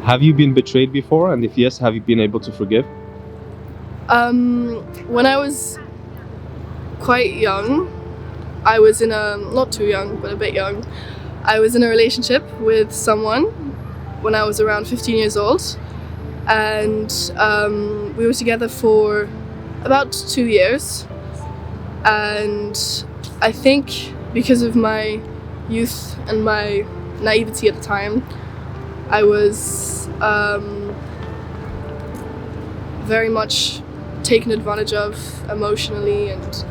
Have you been betrayed before? And if yes, have you been able to forgive? When I was quite young, I was in a, not too young, but a bit young, I was in a relationship with someone when I was around 15 years old. And we were together for about 2 years. And I think because of my youth and my naivety at the time, I was very much taken advantage of emotionally and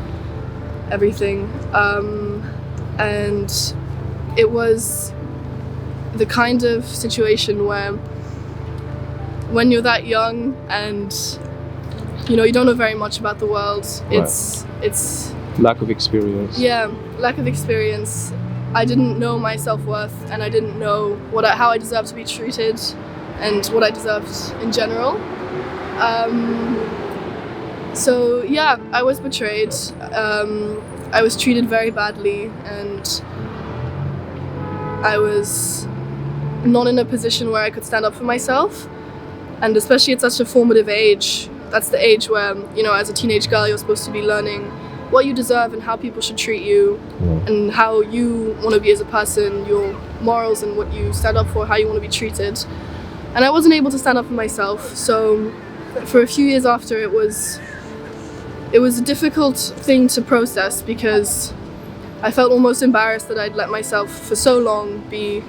everything. And it was the kind of situation where when you're that young and you don't know very much about the world, it's Lack of experience. yeah, lack of experience. I didn't know my self-worth, and I didn't know how I deserved to be treated and what I deserved in general. So yeah, I was betrayed. I was treated very badly, and I was not in a position where I could stand up for myself. And especially at such a formative age, that's the age where, as a teenage girl, you're supposed to be learning what you deserve and how people should treat you, and how you want to be as a person, your morals and what you stand up for, how you want to be treated. And I wasn't able to stand up for myself. So for a few years after, it was a difficult thing to process, because I felt almost embarrassed that I'd let myself for so long be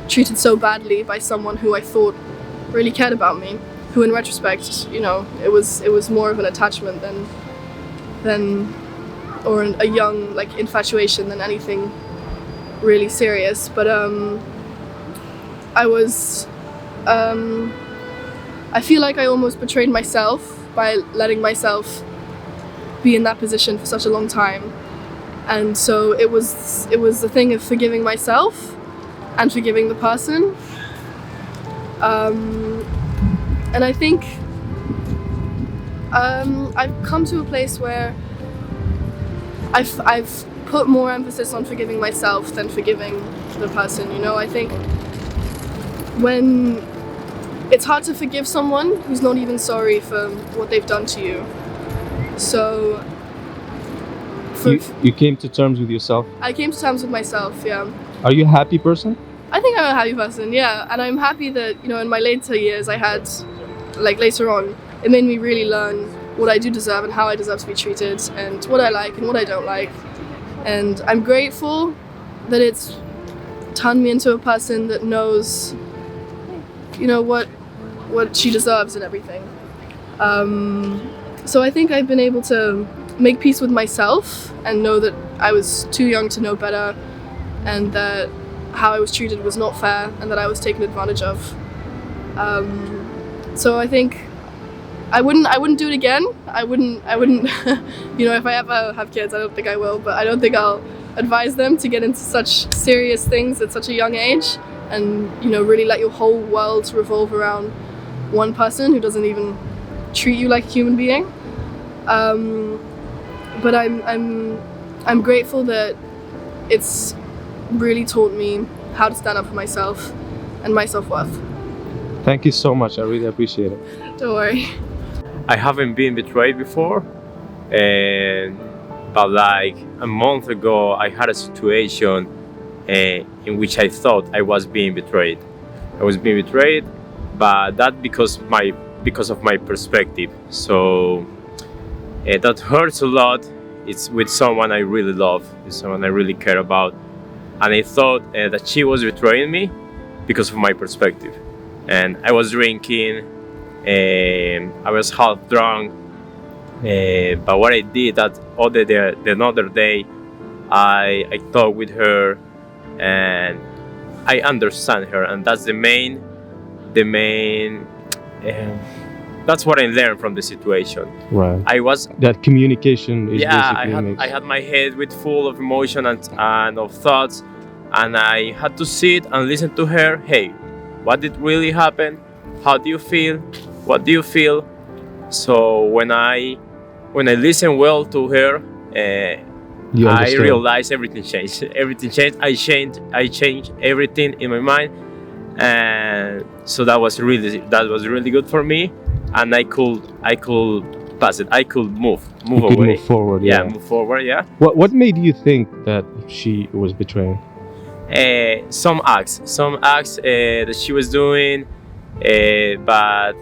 treated so badly by someone who I thought really cared about me, who in retrospect, it was more of an attachment than or a young infatuation than anything really serious. But I feel like I almost betrayed myself by letting myself be in that position for such a long time. And so it was the thing of forgiving myself and forgiving the person. And I think I've come to a place where I've put more emphasis on forgiving myself than forgiving the person. I think when it's hard to forgive someone who's not even sorry for what they've done to you. So You came to terms with yourself? I came to terms with myself, yeah. Are you a happy person? I think I'm a happy person, yeah. And I'm happy that, in my later years I had, later on, it made me really learn what I do deserve and how I deserve to be treated, and what I like and what I don't like. And I'm grateful that it's turned me into a person that knows, what she deserves and everything. So I think I've been able to make peace with myself and know that I was too young to know better, and that how I was treated was not fair, and that I was taken advantage of. So I think I wouldn't do it again. I wouldn't if I ever have kids, I don't think I will, but I don't think I'll advise them to get into such serious things at such a young age, and really let your whole world revolve around one person who doesn't even treat you like a human being. But I'm grateful that it's really taught me how to stand up for myself and my self-worth. Thank you so much. I really appreciate it. Don't worry. I haven't been betrayed before, but a month ago I had a situation in which I thought I was being betrayed. I was being betrayed, but that because of my perspective. So that hurts a lot. It's with someone I really love, it's someone I really care about, and I thought that she was betraying me because of my perspective. And I was drinking, I was half drunk, but what I did another day, I talked with her, and I understand her, and that's the main. That's what I learned from the situation. Right. That communication is basically I had my head full of emotion and of thoughts, and I had to sit and listen to her. Hey, what did really happen? How do you feel? What do you feel? So when I listen well to her, I realized everything changed. Everything changed. I changed everything in my mind, and So that was really good for me, and I could pass it. I could move You could away. move forward. Yeah, move forward. Yeah. What made you think that she was betraying? Some acts that she was doing, but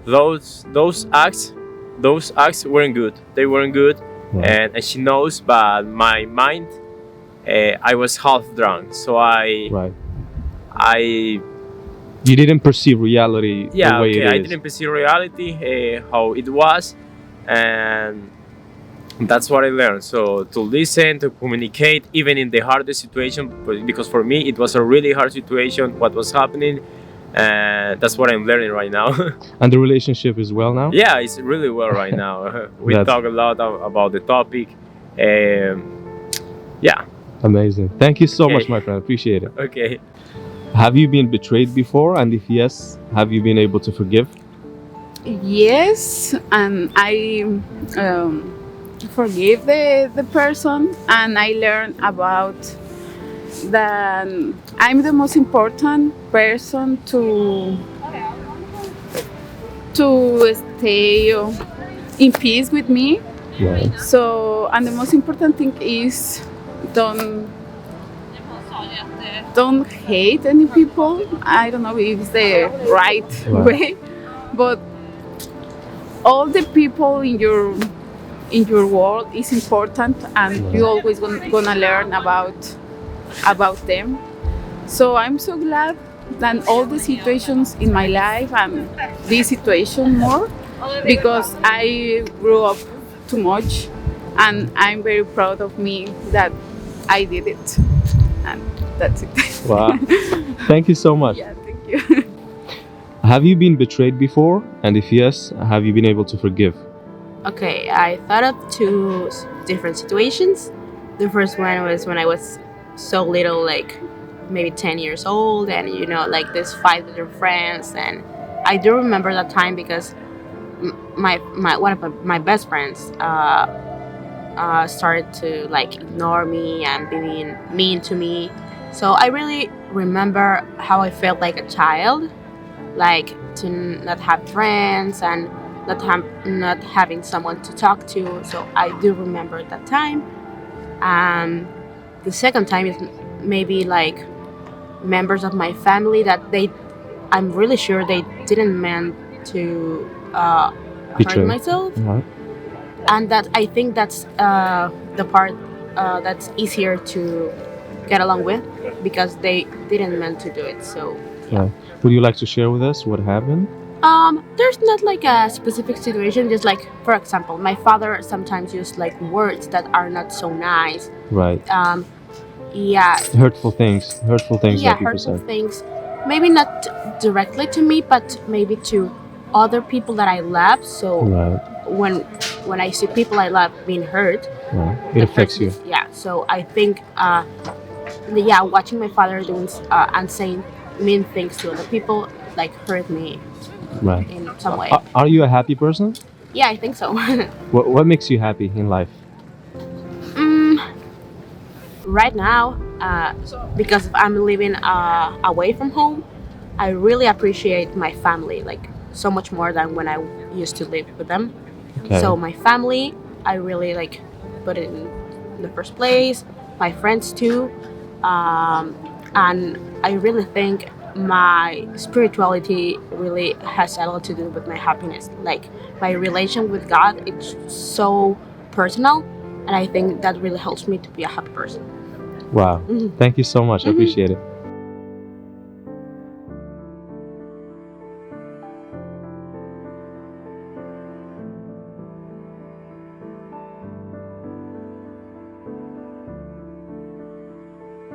those acts weren't good. They weren't good, Right. and she knows. But my mind, I was half drunk, so Right. I You didn't perceive reality the way okay. it I is. didn't perceive reality how it was, and that's what I learned. So to listen, to communicate, even in the hardest situation, because for me it was a really hard situation. What was happening, and that's what I'm learning right now. And the relationship is well now? Yeah, it's really well right now. We That's- talk a lot about the topic. Yeah. Amazing. Thank you so Okay. much, my friend. Appreciate it. Okay. Have you been betrayed before? And if yes, have you been able to forgive? Yes, and I forgive the person, and I learned about that I'm the most important person to stay in peace with me. Right. So, and the most important thing is don't hate any people. I don't know if it's the right Right. way, but all the people in your world is important, and you always gonna learn about them. So I'm so glad that all the situations in my life and this situation more, because I grew up too much, and I'm very proud of me that I did it, and that's it. Wow. Thank you so much. Yeah, thank you. Have you been betrayed before? And if yes, have you been able to forgive? Okay, I thought of two different situations. The first one was when I was so little, like maybe 10 years old, and like this fight with your friends. And I do remember that time because my one of my best friends started to like ignore me and being mean to me. So I really remember how I felt like a child, like to not have friends and not having someone to talk to. So I do remember that time. The second time is maybe like members of my family that I'm really sure they didn't mean to Betray. hurt myself, Right. and that I think that's the part that's easier to get along with because they didn't mean to do it. So Right. Would you like to share with us what happened? there's not like a specific situation, just like for example, my father sometimes used like words that are not so nice. Right. Yeah, Hurtful things. Hurtful things yeah, that people hurtful say. things. Maybe not directly to me, but maybe to other people that I love. So Right. when I see people I love being hurt, Right. It the affects person you. is- Yeah, so I think watching my father doing and saying mean things to other people like hurt me Right. in some way. Are you a happy person? Yeah, I think so. What makes you happy in life? Right now, because I'm living away from home, I really appreciate my family like so much more than when I used to live with them. Okay. So my family, I really like put it in the first place. My friends too, and I really think my spirituality really has a lot to do with my happiness. Like my relation with God, it's so personal, and I think that really helps me to be a happy person. Wow. Mhm. Thank you so much. I Mhm. appreciate it.